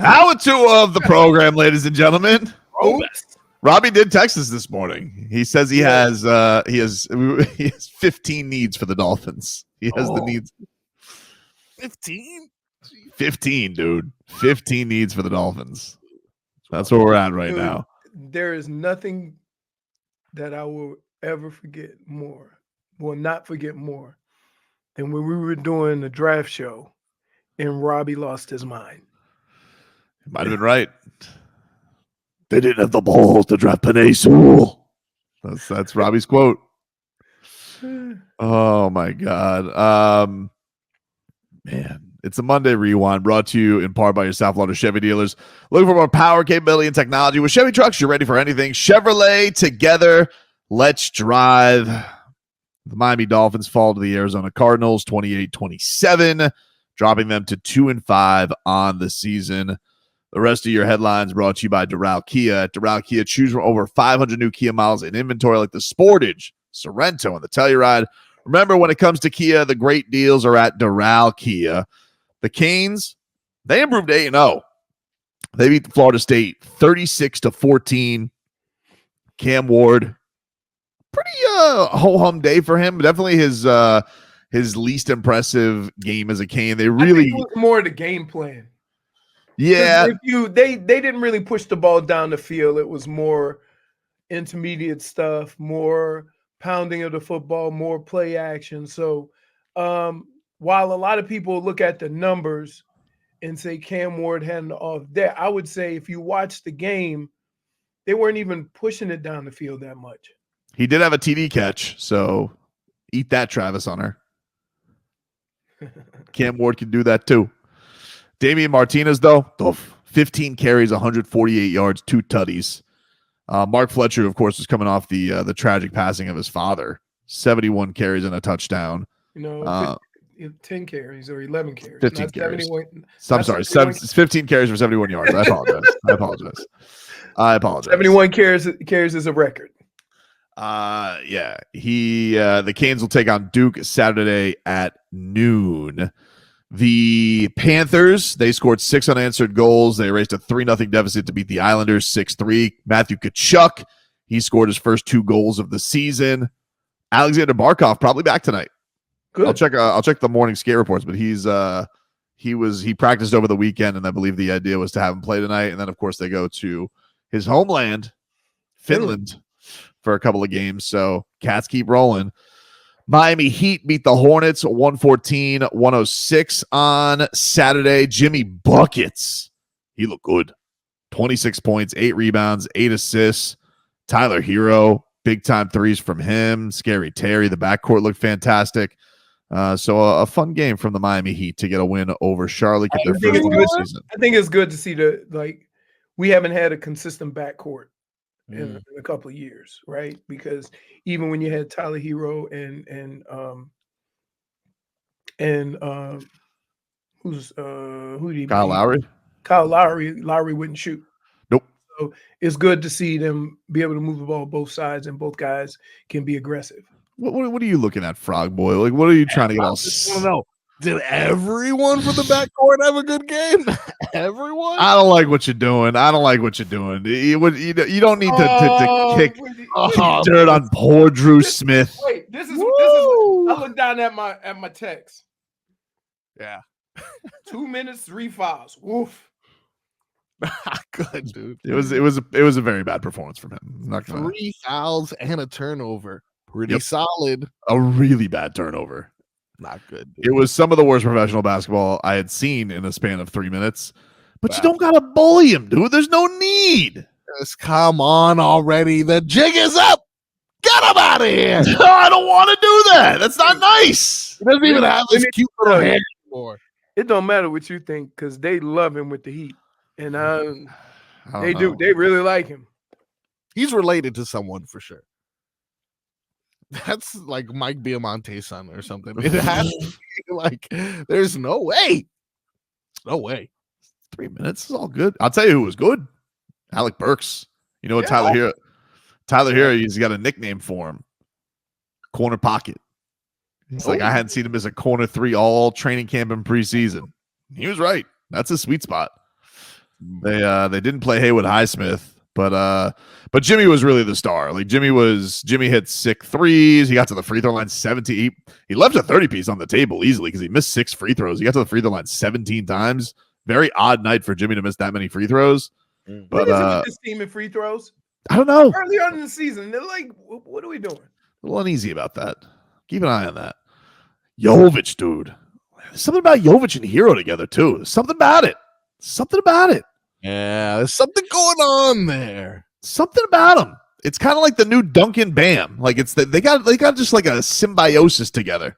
Hour 2 of the program, ladies and gentlemen. Oops. Robbie did text us this morning. He says he has 15 needs for the Dolphins. He has the needs. 15? 15, dude. 15 needs for the Dolphins. That's where we're at right now. There is nothing that I will ever forget more, will not forget more, than when we were doing the draft show and Robbie lost his mind. Might have been right. They didn't have the balls to draft Penei Sewell. That's Robbie's quote. Oh my God. Man, it's a Monday Rewind brought to you in part by your South Florida Chevy dealers. Looking for more power, capability, and technology with Chevy trucks. You're ready for anything. Chevrolet together. Let's drive. The Miami Dolphins fall to the Arizona Cardinals 28-27, dropping them to 2-5 on the season. The rest of your headlines brought to you by Doral Kia. At Doral Kia, choose from over 500 new Kia models in inventory like the Sportage, Sorento, and the Telluride. Remember, when it comes to Kia, the great deals are at Doral Kia. The Canes, they improved 8-0. They beat Florida State 36-14. Cam Ward, pretty ho-hum day for him. Definitely his least impressive game as a Cane. They really it was more the game plan. Yeah. They didn't really push the ball down the field. It was more intermediate stuff, more pounding of the football, more play action. So while a lot of people look at the numbers and say Cam Ward had an off day, I would say if you watch the game, they weren't even pushing it down the field that much. He did have a TD catch, so eat that, Travis Hunter. Cam Ward can do that too. Damian Martinez, though, 15 carries, 148 yards, 2 tutties. Mark Fletcher, of course, was coming off the tragic passing of his father. 71 carries and a touchdown. 10 carries or 11 carries. 15 carries. I'm sorry, 15 carries for 71 yards. I apologize. 71 carries is a record. Yeah. The Canes will take on Duke Saturday at noon. The Panthers, they scored 6 unanswered goals. They erased a 3-0 deficit to beat the Islanders 6-3. Matthew Tkachuk, he scored his first 2 goals of the season. Alexander Barkov probably back tonight. Good. I'll check the morning skate reports, but he practiced over the weekend, and I believe the idea was to have him play tonight. And then of course they go to his homeland, Finland, for a couple of games. So Cats keep rolling. Miami Heat beat the Hornets 114-106 on Saturday. Jimmy Buckets, he looked good. 26 points, 8 rebounds, 8 assists. Tyler Hero, big-time threes from him. Scary Terry, the backcourt looked fantastic. So a fun game from the Miami Heat to get a win over Charlotte. Get their first win of the season. I think it's good to see we haven't had a consistent backcourt in a couple of years, right? Because even when you had Tyler Hero and who do you Kyle Lowry? Kyle Lowry wouldn't shoot. Nope. So it's good to see them be able to move the ball both sides, and both guys can be aggressive. What are you looking at, Frog Boy? Like, what are you trying to get all? I don't know. Did everyone for the backcourt have a good game? Everyone? I don't like what you're doing. You don't need to kick dirt on poor Drew Smith. Wait, this is. I look down at my text. Yeah. 2 minutes, 3 fouls. Woof. Good, dude. It was a very bad performance from him. I'm not gonna... 3 fouls and a turnover. Pretty solid. A really bad turnover. Not good. Dude. It was some of the worst professional basketball I had seen in a span of 3 minutes. But you don't gotta bully him, dude. There's no need. Just come on already. The jig is up. Get him out of here. No, I don't want to do that. That's not nice. He doesn't even have this cute little hair anymore. It don't matter what you think, because they love him with the Heat. And they know. do. They really like him. He's related to someone for sure. That's like Mike Biamonte's son or something. It has to be like, there's no way. No way. 3 minutes is all good. I'll tell you who was good. Alec Burks. You know what, Tyler Hero, he's got a nickname for him. Corner pocket. He's like, I hadn't seen him as a corner 3 all training camp and preseason. He was right. That's a sweet spot. They didn't play Haywood Highsmith, but Jimmy was really the star. Like Jimmy hit sick threes. He got to the free throw line 17. He left a 30-piece on the table easily because he missed 6 free throws. He got to the free throw line 17 times. Very odd night for Jimmy to miss that many free throws. What But is it with this team in free throws? I don't know. Early on in the season, they're like, "What are we doing?" A little uneasy about that. Keep an eye on that. Jovic, dude. There's something about Jovic and Hero together, too. There's something about it. Something about it. Yeah, there's something going on there. Something about him. It's kind of like the new Duncan Bam. Like they got just like a symbiosis together.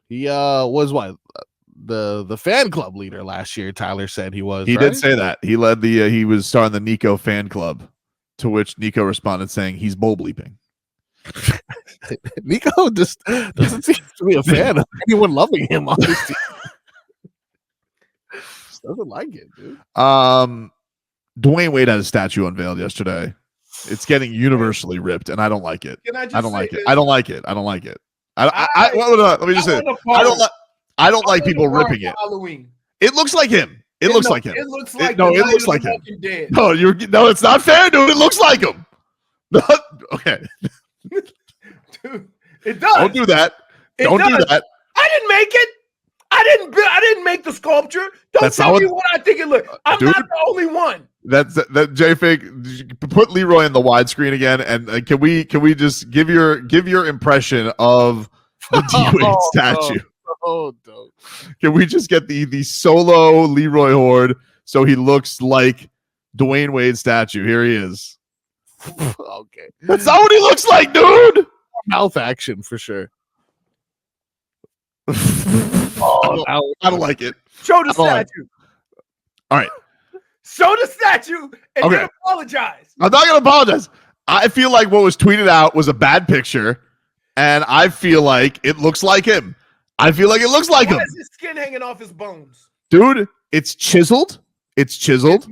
He was what the fan club leader last year. Tyler said he was. He right? did say that. He led the he was starting the Nico fan club, to which Nico responded saying he's bull bleeping. Nico just doesn't seem to be a fan of anyone loving him on this team. Just doesn't like it, dude. Dwayne Wade had a statue unveiled yesterday. It's getting universally ripped, and I don't like it. Can I just I don't say like it. this? I don't like it. I don't like it. Let me just say, I don't like people ripping it. Halloween. It looks like him. It looks like him. It looks like it looks like him. Dead. No, no, it's not fair, dude. It looks like him. Okay, Dude, it does. don't do that. Don't do that. I didn't make it. I didn't make the sculpture. Don't tell me what I think it looks. I'm dude, not the only one. That's that JFake. Put Leroy in the widescreen again, and can we just give your impression of the D-Wade statue? Oh, no. Can we just get the solo Leroy Horde so he looks like Dwayne Wade statue? Here he is. Okay, That's not what he looks like, dude. Mouth action for sure. I don't like it. Show the statue. All right. Show the statue and Okay. then apologize. I'm not going to apologize. I feel like what was tweeted out was a bad picture, and I feel like it looks like him. I feel like it looks like him. Why is his skin hanging off his bones? Dude, it's chiseled. It's chiseled.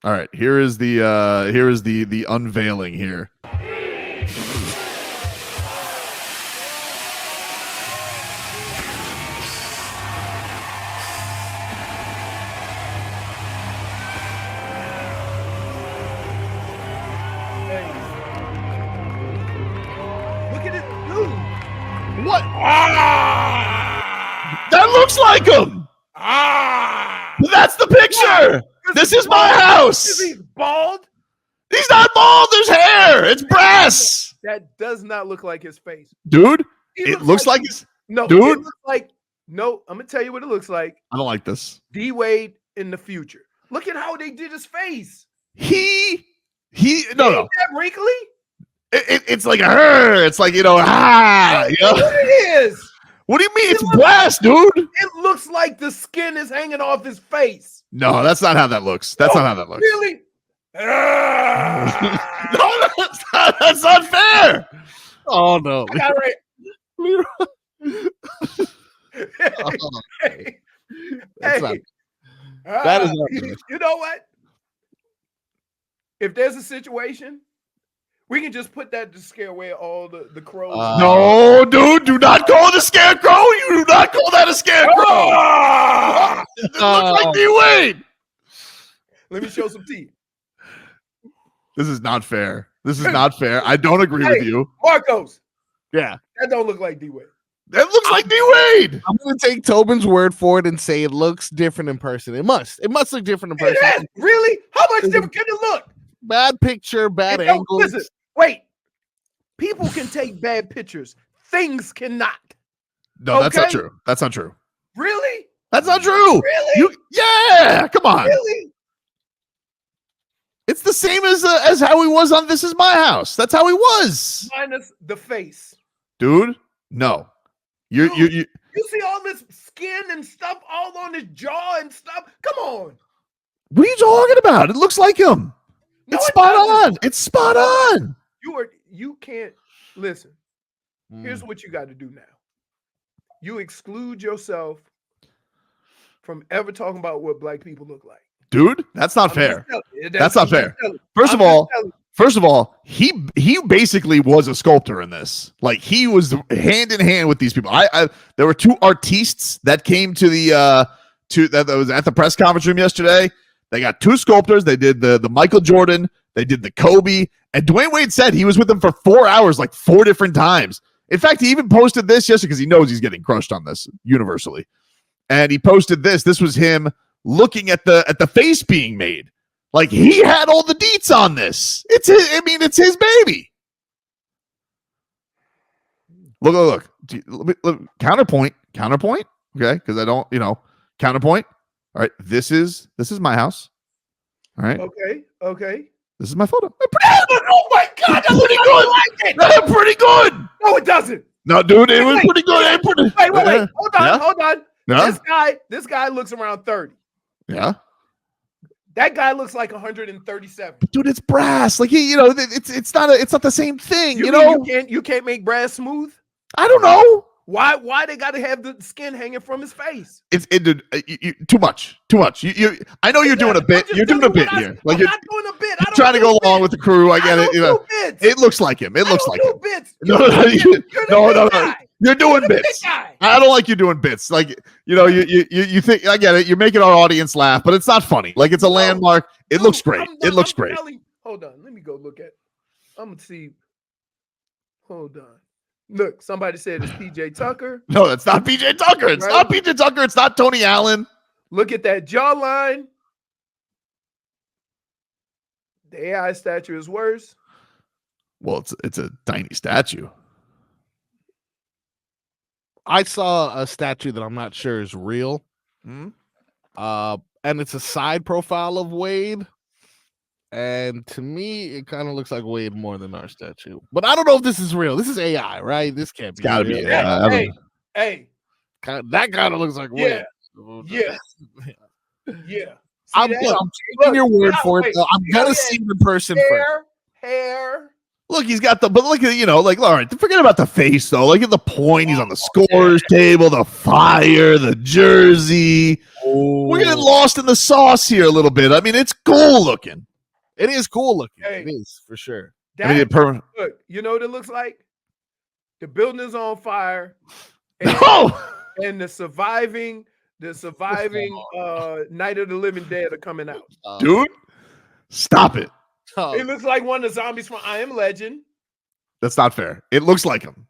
All right, here is the unveiling here. Look at it, dude. What? That looks like him. That's the picture. This is my house. Is he bald? He's not bald. There's hair. It's brass. That does not look like his face. Dude, He it looks like his. no, dude. It looks like no. I'm gonna tell you what it looks like. I don't like this. D Wade in the future. Look at how they did his face. He Ain't no. that wrinkly? It's like it's like you know. What it is? What do you mean? It's brass, dude. It looks like the skin is hanging off his face. No, that's not how that looks. That's not how that looks. Really? No, that's not fair. Oh no. I got it right. Oh, Hey, that's not- hey. that is not good. You know what? If there's a situation, we can just put that to scare away all the crows. No, dude, do not call it a scarecrow. You do not call that a scarecrow. It looks like D-Wade. Let me show some teeth. This is not fair. This is not fair. I don't agree with you. Marcos, Yeah. that don't look like D-Wade. That looks like D-Wade. I'm gonna take Tobin's word for it and say it looks different in person. It must look different in person. Really? How much different can it look? Bad picture, bad It don't- angles. Listen, wait. People can take bad pictures. Things cannot. No, that's not Okay. true. That's not true. Really? That's not true. Really? Yeah, come on. Really? It's the same as how he was on This Is My House. That's how he was, Minus the face. dude. No, you. You see all this skin and stuff all on his jaw and stuff? Come on. What are you talking about? It looks like him. No, It's it spot doesn't. on. It's spot on. You can't listen. Here's what you got to do now. You exclude yourself from ever talking about what black people look like. Dude, that's not I'm fair. just telling you. That's not I'm just fair. telling you. First I'm of just all, telling you. First of all, he basically was a sculptor in this. Like he was hand in hand with these people. There were two artistes that came to the that was at the press conference room yesterday. They got two sculptors. They did the Michael Jordan. They did the Kobe. And Dwyane Wade said he was with them for 4 hours, like 4 different times. In fact, he even posted this yesterday because he knows he's getting crushed on this universally. And he posted this. This was him looking at the face being made. Like he had all the deets on this. It's his baby. Look. Counterpoint. Okay, because I don't, counterpoint. All right, this is my house. All right. Okay. This is my photo. Oh my God, that's pretty good. Like That's pretty good. No, it doesn't. No, dude, it was pretty good. Wait. Hold on. Yeah? This guy looks around 30. Yeah. That guy looks like 137. Dude, it's brass. Like it's not the same thing. You can't make brass smooth. I don't know. Why they got to have the skin hanging from his face? Too much. I know you're doing a bit. You're doing a bit here. Like I'm not doing a bit. You're trying to go along with the crew. I get it. It looks like him. It looks like him. Bits. No. You're doing bits. I don't like you doing bits. Like you think I get it. You're making our audience laugh, but it's not funny. Like it's a landmark. It looks great. It looks great. Hold on. Let me go look at. I'm gonna see. Hold on. Look, somebody said it's PJ Tucker. No, that's not PJ Tucker. It's not PJ Tucker. It's not Tony Allen. Look at that jawline. The AI statue is worse. Well, it's a tiny statue. I saw a statue that I'm not sure is real. And it's a side profile of Wade. And to me, it kind of looks like Wade more than our statue. But I don't know if this is real. This is AI, right? This can't be. It's gotta real. be. Yeah. Hey. That kind of looks like Wade. Yeah. I'm taking your word for it. Though. I'm gonna see him in person first. Hair. Look, he's got but look at all right. Forget about the face though. Look at the point. He's on the scores table, the fire, the jersey. We're getting lost in the sauce here a little bit. I mean, it's cool looking. It is cool looking. Hey, it is for sure. Look, you know what it looks like? The building is on fire. And, and the surviving Night of the Living Dead are coming out. Dude, stop it. It looks like one of the zombies from I Am Legend. That's not fair. It looks like him.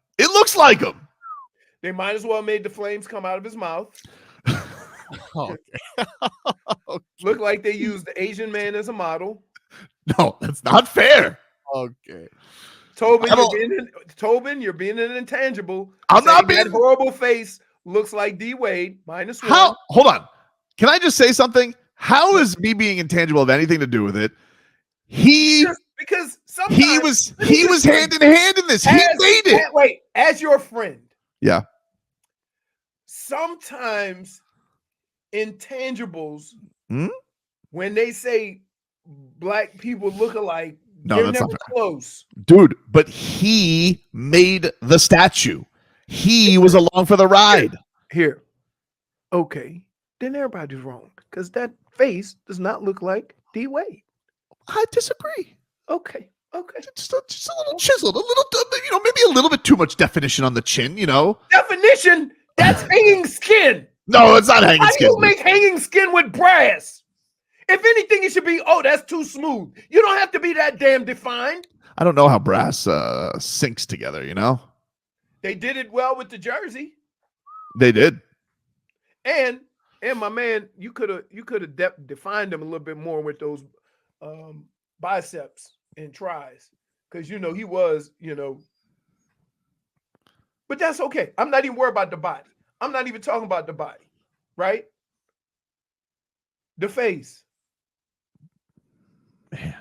They might as well have made the flames come out of his mouth. Look like they used the Asian man as a model. No, that's not fair. Okay. Tobin, you're being an intangible. I'm not being that horrible face looks like D Wade -1. How? Hold on. Can I just say something? How is me being intangible have anything to do with it? Because he was hand in hand in this. He made it. Wait, as your friend. Yeah. Sometimes intangibles, when they say black people look alike, they're never close. Dude, but he made the statue. He was along for the ride. Here. Okay. Then everybody's wrong. Because that face does not look like D Wade. I disagree. Okay. Just a little chiseled, a little, maybe a little bit too much definition on the chin, Definition? That's hanging skin. No, it's not hanging skin. How do you make hanging skin with brass? If anything, it should be, that's too smooth. You don't have to be that damn defined. I don't know how brass syncs together, They did it well with the jersey. They did. And my man, you could have defined them a little bit more with those biceps and tries. Because, he was, But that's okay. I'm not even worried about the body. I'm not even talking about the body, right? The face. Man,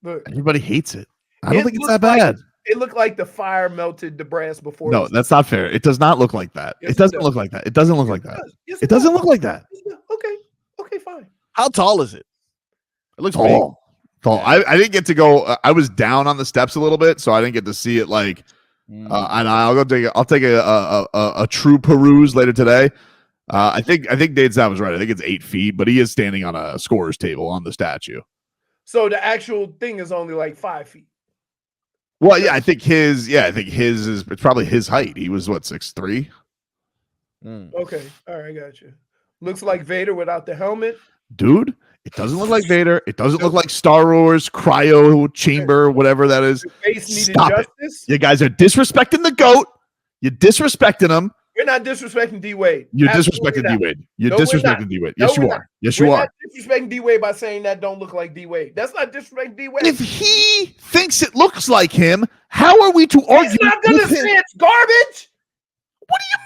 look, everybody hates it. I don't think it's that bad. It looked like the fire melted the brass before. No, that's not fair. It does not look like that. Yes, it doesn't look like that. It doesn't look like that. Yes, it doesn't look like that. Okay, fine. How tall is it? It looks tall. Tall. I didn't get to go. I was down on the steps a little bit, so I didn't get to see it. And I'll take a true peruse later today. I think Dade Sav was right. I think it's 8 feet, but he is standing on a scorer's table on the statue. So the actual thing is only like 5 feet. Well, yeah, I think his is it's probably his height. He was what 6'3". Okay, all right, got you. Looks like Vader without the helmet. Dude, it doesn't look like Vader. It doesn't look like Star Wars cryo chamber, whatever that is. The face needed Stop justice. it. You guys are disrespecting the GOAT. You're disrespecting him. We're not disrespecting D Wade. You're Absolutely disrespecting not. D Wade. You're No, we're disrespecting not. D Wade. No, Yes, you we're are. not. Yes, We're you are. not disrespecting D Wade by saying that don't look like D Wade. That's not disrespecting D Wade. If he thinks it looks like him, how are we to argue? He's not gonna with him? say it's garbage. What do you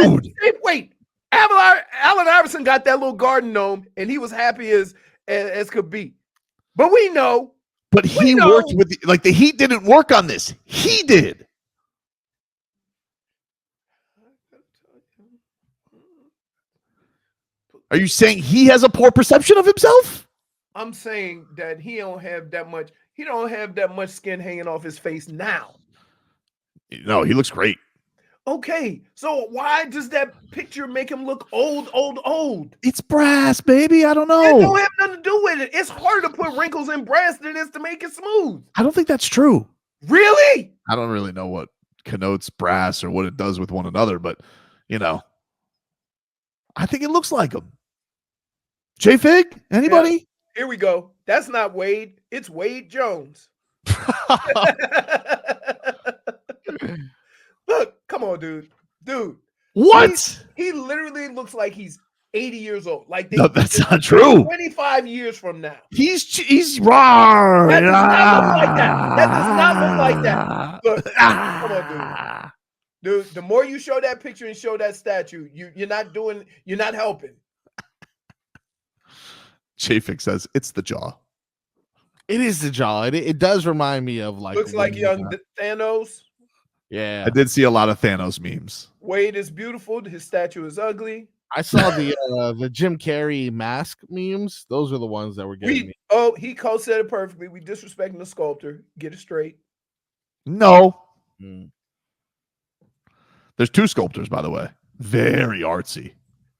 mean, dude? Hey, wait, Allen Iverson got that little garden gnome, and he was happy as could be. But we know. But he worked with the Heat didn't work on this. He did. Are you saying he has a poor perception of himself? I'm saying that he don't have that much. He don't have that much skin hanging off his face now. No, he looks great. Okay, so why does that picture make him look old? It's brass, baby. I don't know. It don't have nothing to do with it. It's harder to put wrinkles in brass than it is to make it smooth. I don't think that's true. Really? I don't really know what connotes brass or what it does with one another, but I think it looks like him. J-Fig? Anybody? Yeah. Here we go. That's not Wade. It's Wade Jones. Look, come on, dude. What? He literally looks like he's 80 years old. Like No, that's not true. 25 years from now. He's raw. That does not look like that. That does not look like that. Look, come on, dude. Dude, the more you show that picture and show that statue, you're not helping. Chafik says it's the jaw. It is the jaw. It does remind me of like looks like young Thanos. Yeah, I did see a lot of Thanos memes. Wade is beautiful. His statue is ugly. I saw the Jim Carrey mask memes. Those are the ones that were getting me. Oh, he co-said it perfectly. We disrespecting the sculptor. Get it straight. No. There's two sculptors, by the way. Very artsy.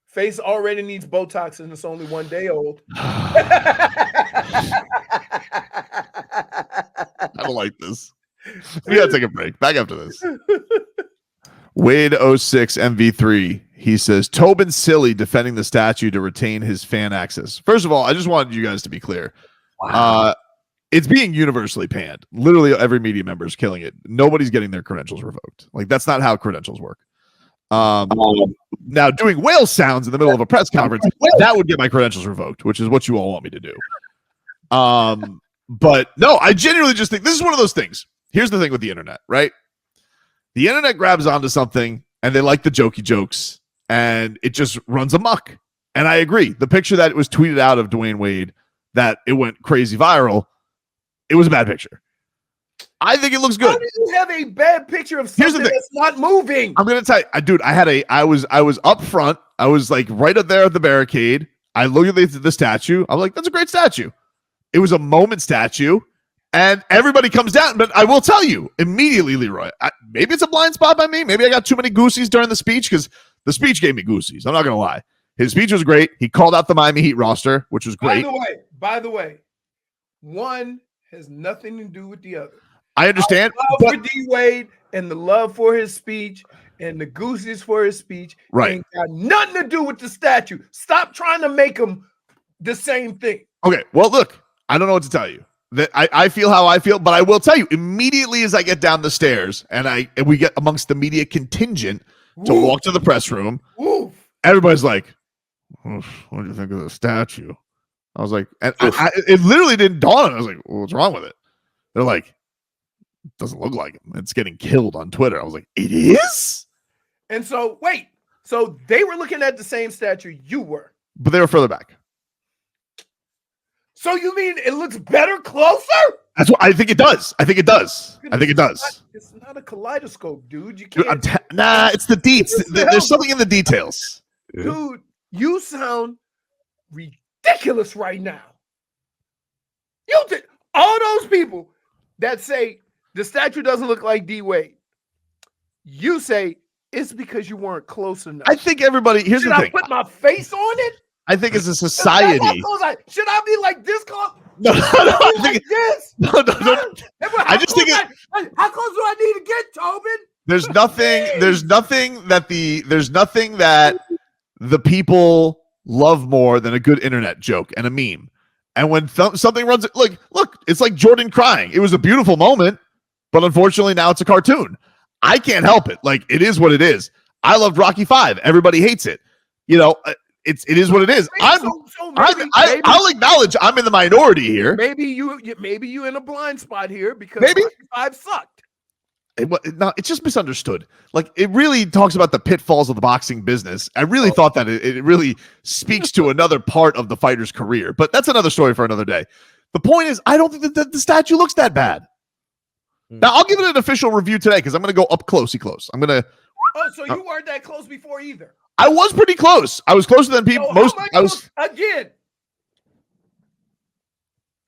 Face already needs Botox and it's only 1 day old. I don't like this. We gotta take a break. Back after this. Wade 06 MV3. He says Tobin Silly defending the statue to retain his fan access. First of all, I just wanted you guys to be clear. Wow. It's being universally panned. Literally every media member is killing it. Nobody's getting their credentials revoked. Like that's not how credentials work. Now doing whale sounds in the middle of a press conference, that would get my credentials revoked, which is what you all want me to do. But no, I genuinely just think this is one of those things. Here's the thing with the internet, right? The internet grabs onto something and they like the jokey jokes and it just runs amok. And I agree. The picture that was tweeted out of Dwyane Wade that it went crazy viral, it was a bad picture. I think it looks good. How do you have a bad picture of something that's not moving? I'm gonna tell you, dude. I was up front. I was like right up there at the barricade. I looked at the statue. I'm like, that's a great statue. It was a moment statue, and everybody comes down. But I will tell you immediately, Leroy. Maybe it's a blind spot by me. Maybe I got too many goosies during the speech because the speech gave me goosies. I'm not gonna lie. His speech was great. He called out the Miami Heat roster, which was great. By the way, one has nothing to do with the other. I understand. The love for D Wade and the love for his speech and the goosies for his speech ain't got nothing to do with the statue. Stop trying to make them the same thing. Okay, well, look, I don't know what to tell you. That I feel how I feel, but I will tell you immediately as I get down the stairs and we get amongst the media contingent to walk to the press room. Everybody's like, "What do you think of the statue?" I was like, and it literally didn't dawn on me. I was like, well, "What's wrong with it?" They're like, "It doesn't look like him. It's getting killed on Twitter." I was like, "It is?" And so so they were looking at the same statue you were, but they were further back. So you mean it looks better closer? That's what I think it does. I think it does. It's not a kaleidoscope, dude. You can't. Dude, it's the deets. There's something in the details. Dude, you sound ridiculous right now. All those people that say the statue doesn't look like D Wade, you say it's because you weren't close enough. I think everybody. Here's the thing. Should I put my face on it? I think as a society. Should I be like this close? No, I think this. no. I just think how close do I need to get, Tobin? There's nothing that the people love more than a good internet joke and a meme. And when something runs, look, it's like Jordan crying. It was a beautiful moment, but unfortunately now it's a cartoon. I can't help it. Like, it is what it is. I loved Rocky V. Everybody hates it. You know, it is what it is. I'll acknowledge I'm in the minority here. Maybe you in a blind spot here because Maybe Rocky V sucked. It's just misunderstood. Like, it really talks about the pitfalls of the boxing business. I really thought that it really speaks to another part of the fighter's career, but that's another story for another day. The point is, I don't think that the statue looks that bad. Now, I'll give it an official review today because I'm going to go up closey close. I'm going to. Oh, so you weren't that close before either? I was pretty close. I was closer than people. Again.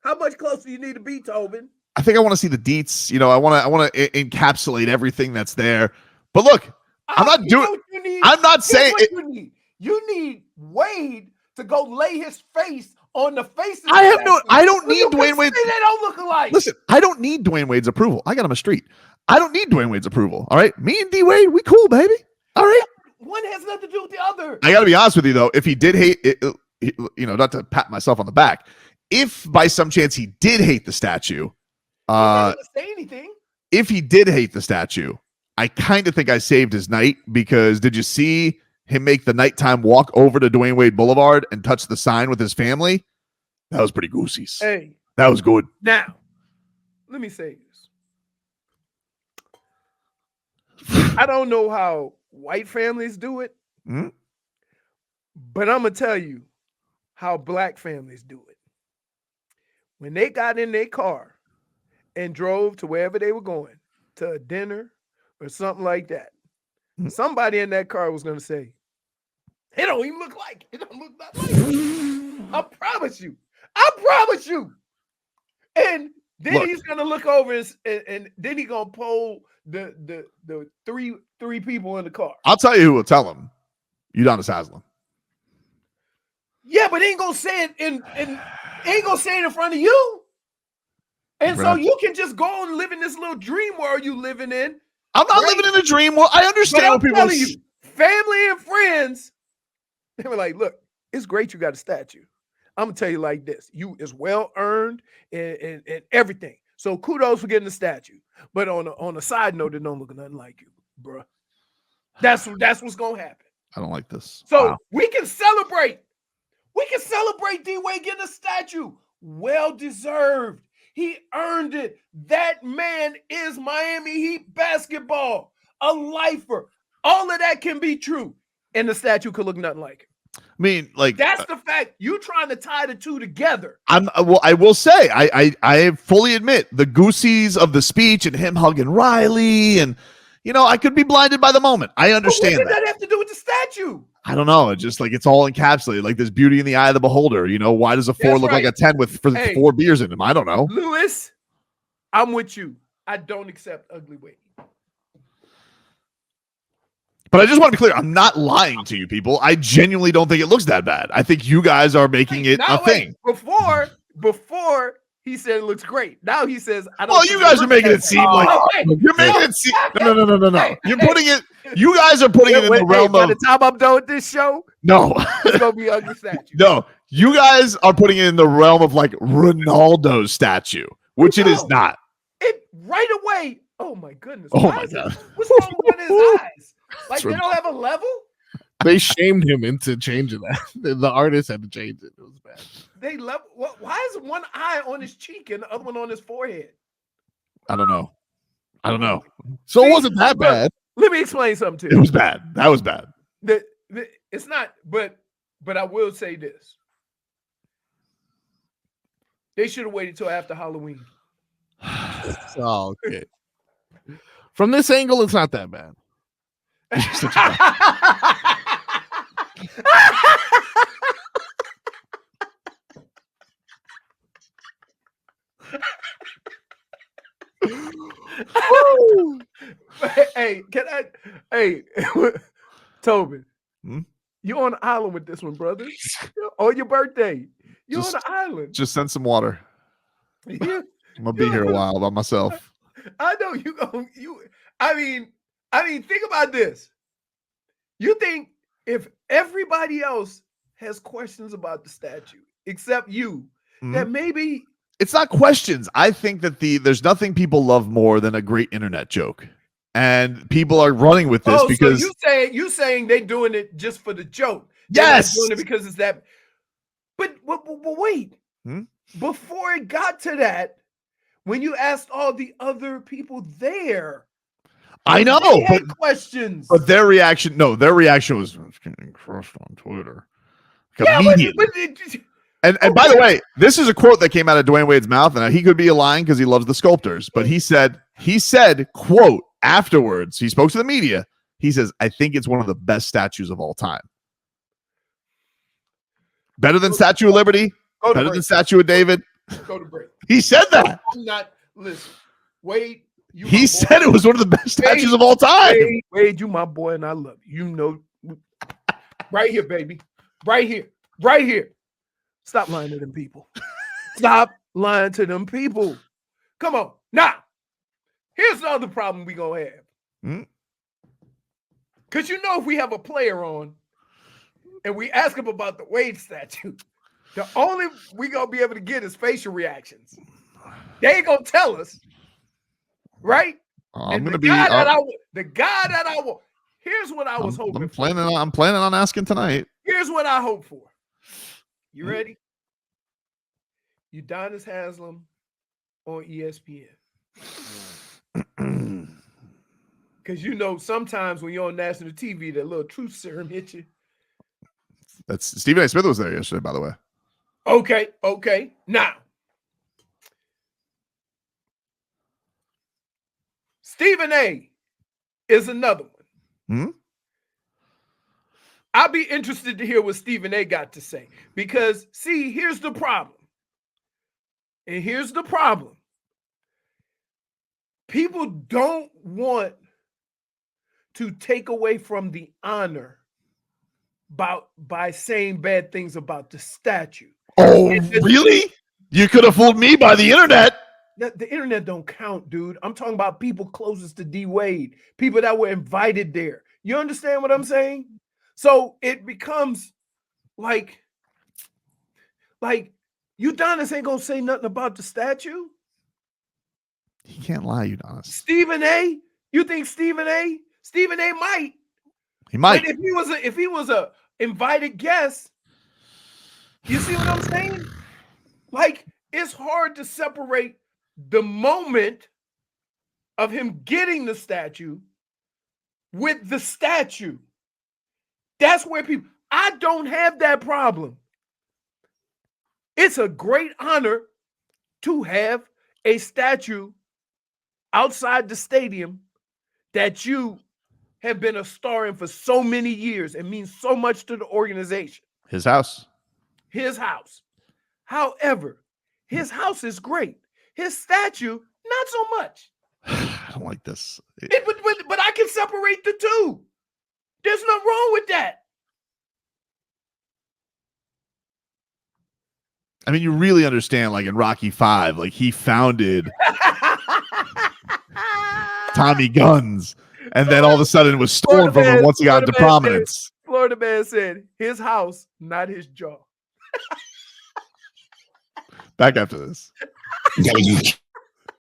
How much closer do you need to be, Tobin? I think I want to see the deets. You know, I want to encapsulate everything that's there. But look, I'm not saying it. You need Wade to go lay his face on the face of I don't need Dwyane Wade. They don't look alike. Listen, I don't need Dwyane Wade's approval. I got him a street. I don't need Dwyane Wade's approval. All right. Me and D Wade, we cool, baby. All right. One has nothing to do with the other. I got to be honest with you, though. If he did hate it, you know, not to pat myself on the back, if by some chance he did hate the statue, say anything. If he did hate the statue, I kind of think I saved his night, because did you see him make the nighttime walk over to Dwyane Wade Boulevard and touch the sign with his family? That was pretty goosies. Hey, that was good. Now, let me say this. I don't know how white families do it, but I'm going to tell you how black families do it. When they got in their car and drove to wherever they were going, to a dinner or something like that, somebody in that car was going to say, it don't even look like it. It don't look that like it. I promise you. And then he's going to look over and then he's going to poll the three people in the car. I'll tell you who will tell him. Udonis Haslem. Yeah, but he ain't gonna say it in front of you. And so you can just go and live in this little dream world you living in. I'm not living in a dream world. I understand what people you, family and friends, they were like, look, it's great you got a statue. I'm gonna tell you like this. You is well earned and everything. So kudos for getting the statue. But on a side note, it don't look nothing like you, bro. That's what's gonna happen. I don't like this. So we can celebrate. We can celebrate D-Wade getting a statue. Well deserved. He earned it. That man is Miami Heat basketball. A lifer. All of that can be true. And the statue could look nothing like it. I mean, like, that's the fact. You trying to tie the two together. I will say, I fully admit the goosies of the speech and him hugging Riley, and you know, I could be blinded by the moment. I understand what did that have to do with the statue? I don't know. It's just like it's all encapsulated, like there's beauty in the eye of the beholder. You know, why does a 4 look like a 10 with 4 beers in him? I don't know. Lewis, I'm with you. I don't accept ugly Wade. But I just want to be clear. I'm not lying to you people. I genuinely don't think it looks that bad. I think you guys are making it a thing. Before he said it looks great. Now he says, I don't. Well, you guys are making it seem like you're making it seem. No. You're putting it. You guys are putting it in the realm of. By the time I'm done with this show, no, it's gonna be ugly statue. No, you guys are putting it in the realm of like Ronaldo's statue, which it is not. It right away. Oh my goodness. Oh my god. What's wrong with his eyes? Like they don't have a level? They shamed him into changing that. The artist had to change it. It was bad. They level. Why is one eye on his cheek and the other one on his forehead? I don't know. So it wasn't that bad. Let me explain something to you. It was bad. That was bad. It's not, but I will say this. They should have waited till after Halloween. Oh, okay. From this angle, it's not that bad. Hey, Tobin, you on the island with this one, brother. On your birthday. You on the island. Just send some water. You, I'm gonna be here a while by myself. I know you. I mean, think about this. You think if everybody else has questions about the statue except you, that maybe it's not questions. I think that there's nothing people love more than a great internet joke, and people are running with this because so you saying they doing it just for the joke. Yes, they're not doing it because it's that. But wait, before it got to that, when you asked all the other people there, I know, they had questions. But their reaction was getting crushed on Twitter. Yeah, immediately. And by the way, this is a quote that came out of Dwyane Wade's mouth, and he could be lying because he loves the sculptors. But he said, quote, afterwards, he spoke to the media. He says, I think it's one of the best statues of all time. Better than Statue of Liberty, better than Statue of David. Go to break. He said that. I'm not, listen, Wade. He said it was one of the best statues of all time. Wade, you my boy, and I love you. You know, right here, baby. Right here. Right here. Stop lying to them people. Stop lying to them people. Come on. Now, here's the other problem we gonna have. Because you know if we have a player on and we ask him about the Wade statue, the only we gonna be able to get is facial reactions. They ain't gonna tell us. Right? I'm and gonna the guy that I want. Here's what I was hoping for. I'm planning on asking tonight. Here's what I hope for. You ready? Udonis Haslem on ESPN. Because you know sometimes when you're on national TV, that little truth serum hit you. That's Stephen A. Smith was there yesterday, by the way. Okay. Now, Stephen A. is another one. I'll be interested to hear what Stephen A. got to say. Because, see, here's the problem. And here's the problem. People don't want to take away from the honor by saying bad things about the statue. Oh, really? You could have fooled me by the internet. The internet don't count, dude. I'm talking about people closest to D Wade, people that were invited there. You understand what I'm saying? So it becomes like Udonis ain't gonna say nothing about the statue. He can't lie, Udonis. Stephen A. You think Stephen A. might? He might. But if he was a invited guest, you see what I'm saying? Like, it's hard to separate the moment of him getting the statue with the statue. That's where people, I don't have that problem. It's a great honor to have a statue outside the stadium that you have been a star in for so many years and means so much to the organization. His house. However, his house is great. His statue, not so much. I don't like this. But I can separate the two. There's nothing wrong with that. I mean, you really understand, like in Rocky V, like he founded Tommy Guns, and then all of a sudden it was stolen from him once he got into prominence. Florida man said, his house, not his jaw. Back after this.